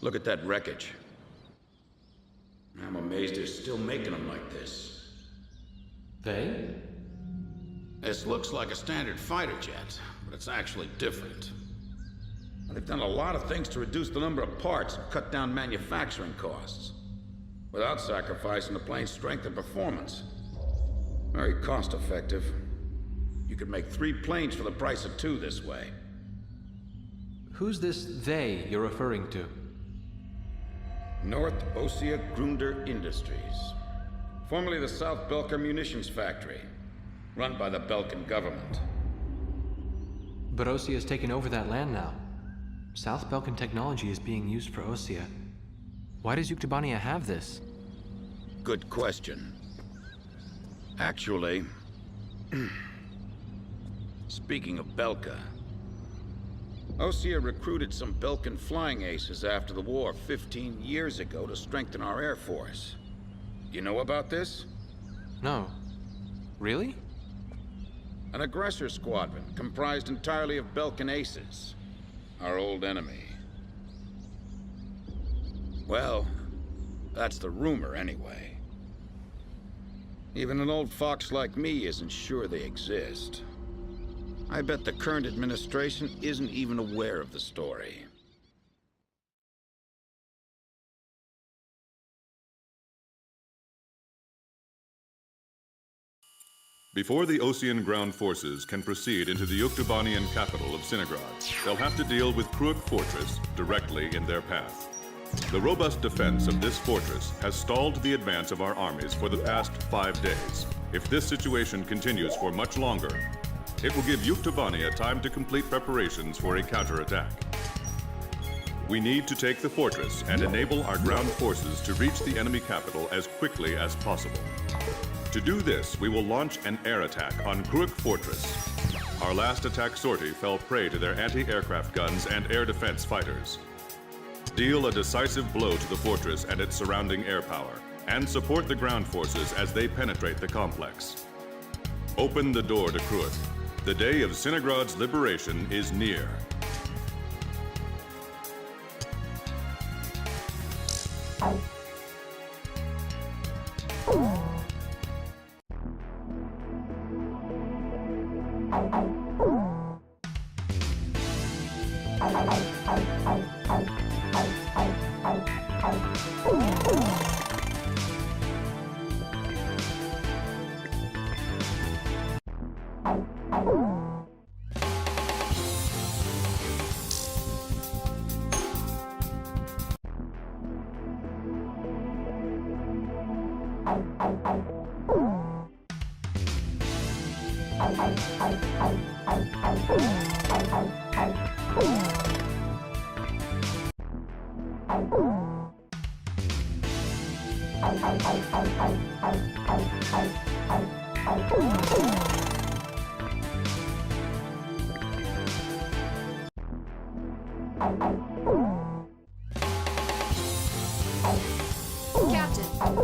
Look at that wreckage. I'm amazed they're still making them like this. They? This looks like a standard fighter jet, but it's actually different. They've done a lot of things to reduce the number of parts and cut down manufacturing costs, without sacrificing the plane's strength and performance. Very cost-effective. You could make 3 planes for the price of 2 this way. Who's this they you're referring to? North Ossia Grunder Industries. Formerly the South Belka Munitions Factory, run by the Belkan government. But Ossia has taken over that land now. South Belkan technology is being used for Ossia. Why does Yuktobania have this? Good question. Actually, speaking of Belka, Ossia recruited some Belkan flying aces after the war 15 years ago to strengthen our Air Force. You know about this? No. Really? An aggressor squadron comprised entirely of Belkan aces. Our old enemy. Well, that's the rumor anyway. Even an old fox like me isn't sure they exist. I bet the current administration isn't even aware of the story. Before the Ossian ground forces can proceed into the Yuktobanian capital of Sinagrad, they'll have to deal with Kruik Fortress directly in their path. The robust defense of this fortress has stalled the advance of our armies for the past 5 days. If this situation continues for much longer, it will give Yuktobania time to complete preparations for a counterattack. We need to take the fortress and enable our ground forces to reach the enemy capital as quickly as possible. To do this, we will launch an air attack on Kruik Fortress. Our last attack sortie fell prey to their anti-aircraft guns and air defense fighters. Deal a decisive blow to the fortress and its surrounding air power, and support the ground forces as they penetrate the complex. Open the door to Kruik. The day of Sinagrad's liberation is near.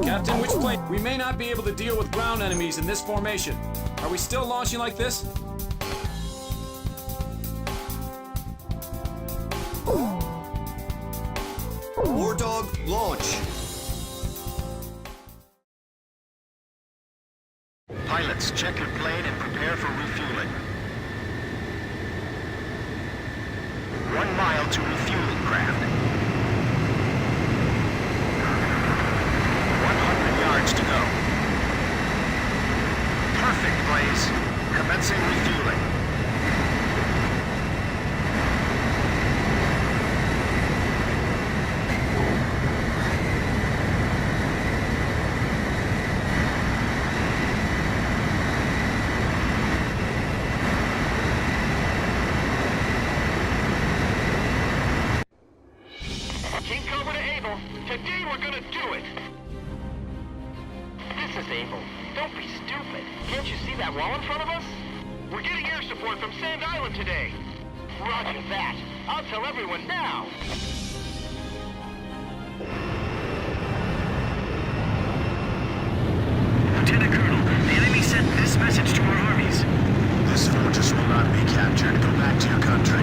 Captain, which plane? We may not be able to deal with ground enemies in this formation. Are we still launching like this? War Dog, launch! Pilots, check your plane and prepare for refueling. 1 mile to refueling craft. 100 yards to go. Perfect, Blaze. Commencing refueling. Today we're gonna do it! This is Abel. Don't be stupid. Can't you see that wall in front of us? We're getting air support from Sand Island today. Roger that. I'll tell everyone now. Lieutenant Colonel, the enemy sent this message to our armies. This fortress will not be captured. Go back to your country.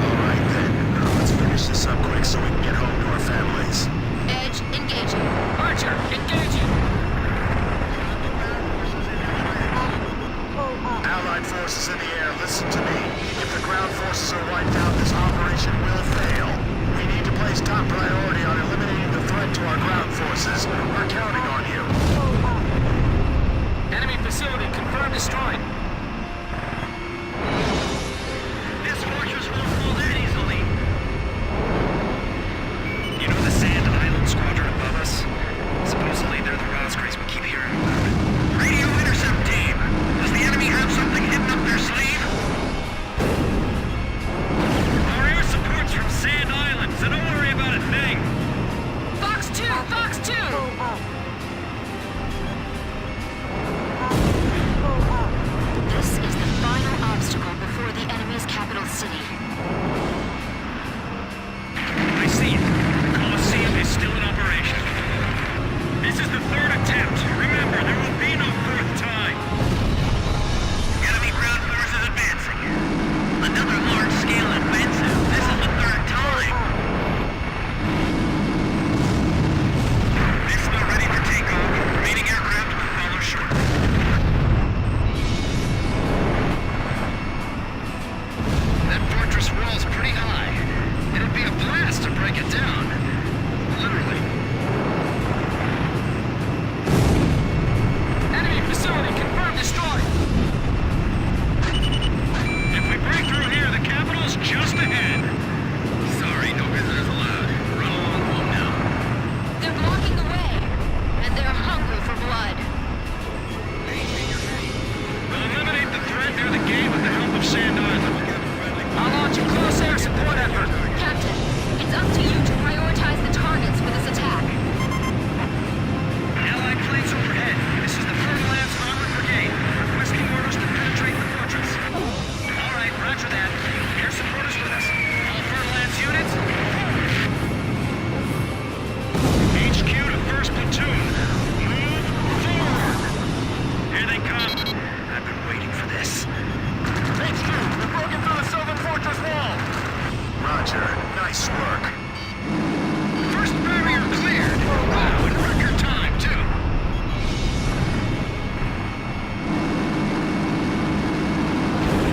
All right then. forces are wiped out, this operation will fail. We need to place top priority on eliminating the threat to our ground forces. We're counting on you. Enemy facility confirmed destroyed. This fortress won't fall that easily. You know the Sand Island squadron above us? Supposedly they're the Rosgraves we keep hearing about. Radio intercept team! Does the enemy have something hidden up their sleeve? Our air support's from Sand Island, so don't worry about a thing. Fox 2! Fox 2! This is the final obstacle before the enemy's capital city. I see it. The Colosseum is still in operation. This is the third attempt. Remember, there will be no fourth time. Enemy ground forces advancing. Another large-scale offensive. This is the third time. It's not ready for takeoff. Remaining aircraft will follow shortly. That fortress wall's pretty high. It'll be a blast to break it down. Literally. Enemy facility confirmed destroyed. If we break through here, the capital's just ahead. Sorry, no visitors allowed. Run along home now. They're blocking the way, and they're hungry for blood. We'll eliminate the threat near the gate with the help of Sand Island. I'll launch a close air support effort. Captain, it's up to you to prioritize the targets for this attack. Allied planes overhead. This is the 3rd Lance Armored Brigade. Requesting orders to penetrate the fortress. All right, roger that. Air support is with us. All 3rd Lance units. HQ to 1st Platoon. Move forward. Here they come. I've been waiting for this. HQ, we're broken through the southern fortress wall. Roger. Nice work. First barrier cleared. Wow, in record time, too.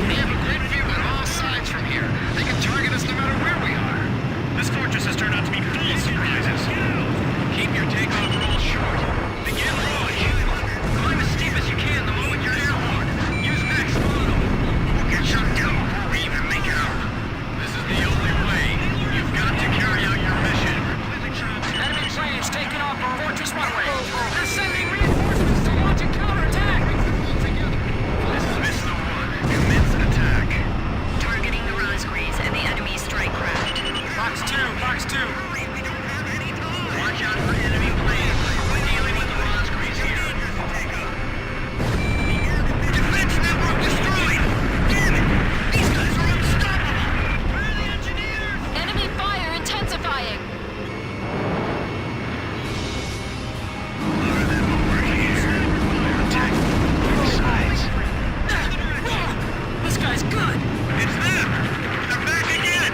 We have a great view on all sides from here. They can target us no matter where we are. This fortress has turned out to be full of surprises. Keep your takeoff roll short. Begin launch. Climb as steep as you can the moment you're airborne. Use max throttle. We'll get shot down before we even make it up. This is the only way. You've got to carry out your mission. Enemy planes taking off from fortress runway. They're sending reinforcements to launch a counterattack. This is Mr. 1. Commence an attack. Targeting the Rosgraves and the enemy strike craft. Fox 2, Fox 2. Watch out for enemy planes. We're dealing with the Rosgraves here. Defense network destroyed! Damn it! These guys are unstoppable! Where are the engineers? Enemy fire intensifying. Lure them over here. We're attacking from both sides. This guy's good. It's them! They're back again!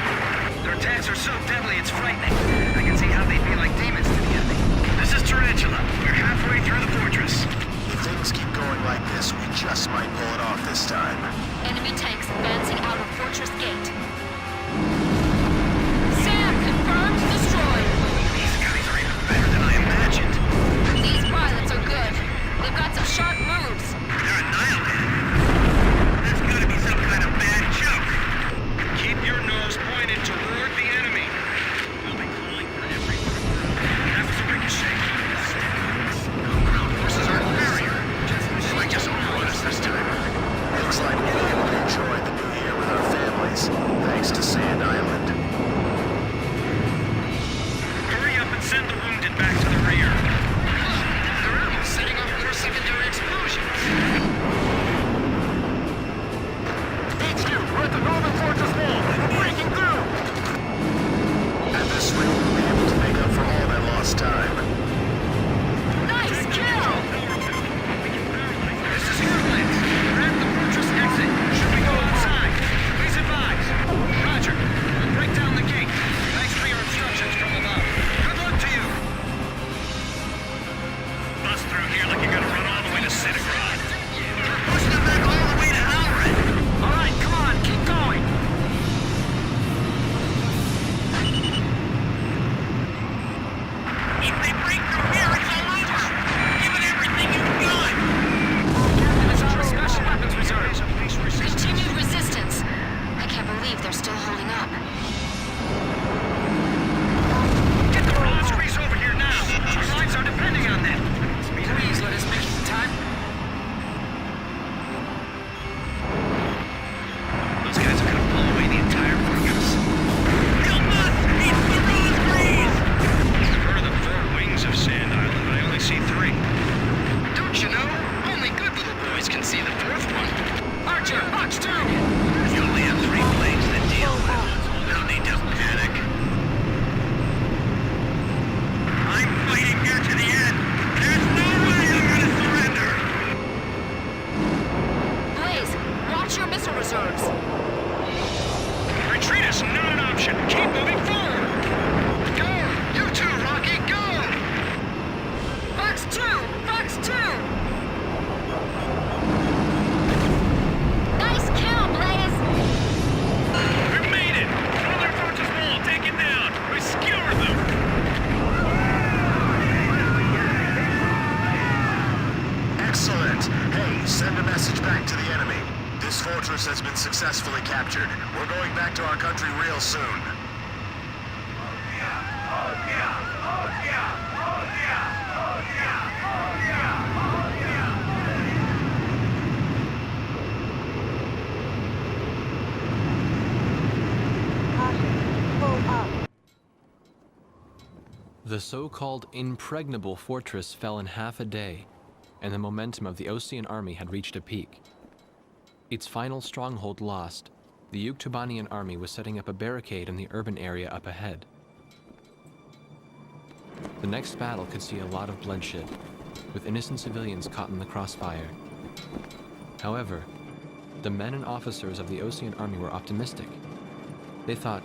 Their attacks are so deadly, it's frightening. I can see how they'd be like demons to the enemy. This is Tarantula. We're halfway through the fortress. If things keep going like this, we just might pull it off this time. Enemy tanks advancing out of fortress gate. SAM confirmed destroyed. These guys are even better than I imagined. These pilots are good. They've got some sharp moves. They're annihilated. That's gotta be some kind of bad joke. Keep your nose pointed toward the enemy. We'll be calling for everyone. That was a ricochet. Ground forces are at barrier. They might just overrun us this time. Looks like we'll be able to enjoy the new year with our families, thanks to Sand Island. Hurry up and send the wounded back to the rear. They're almost setting off more secondary explosions. HQ, we're at the northern fortress wall. We're breaking through. At this rate, we'll be able to make up for all that lost time. Nice kill! This is Heartland. We're at the fortress exit. Should we go outside? Please advise. Roger. We'll break pulling up. Get the raw squeeze over here now! Our lives are depending on that! Please let us make it in time. Those guys are gonna pull away the entire fortress. You must eat the raw squeeze! I've heard of the 4 wings of Sand Island, but I only see 3. Don't you know? Only good little boys can see the 4th one. Archer, Arch 2! You only have 3 blades to deal with. No need to panic. I'm fighting here to the end. There's no way I'm gonna surrender. Blaze, watch your missile reserves. Retreat is not an option. Keep moving forward. Go! You too, Rocky, go! Fox 2! Fox 2! Nice kill, Blaze! We made it! Another fortress wall taken down! We skewered them! Excellent. Hey, send a message back to the enemy. This fortress has been successfully captured. We're going back to our country real soon. The so-called impregnable fortress fell in half a day, and the momentum of the Osean army had reached a peak. Its final stronghold lost, the Yuktubanian army was setting up a barricade in the urban area up ahead. The next battle could see a lot of bloodshed, with innocent civilians caught in the crossfire. However, the men and officers of the Osean army were optimistic. They thought,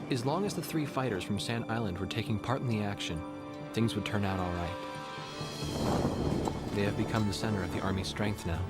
as long as the 3 fighters from Sand Island were taking part in the action, things would turn out all right. They have become the center of the army's strength now.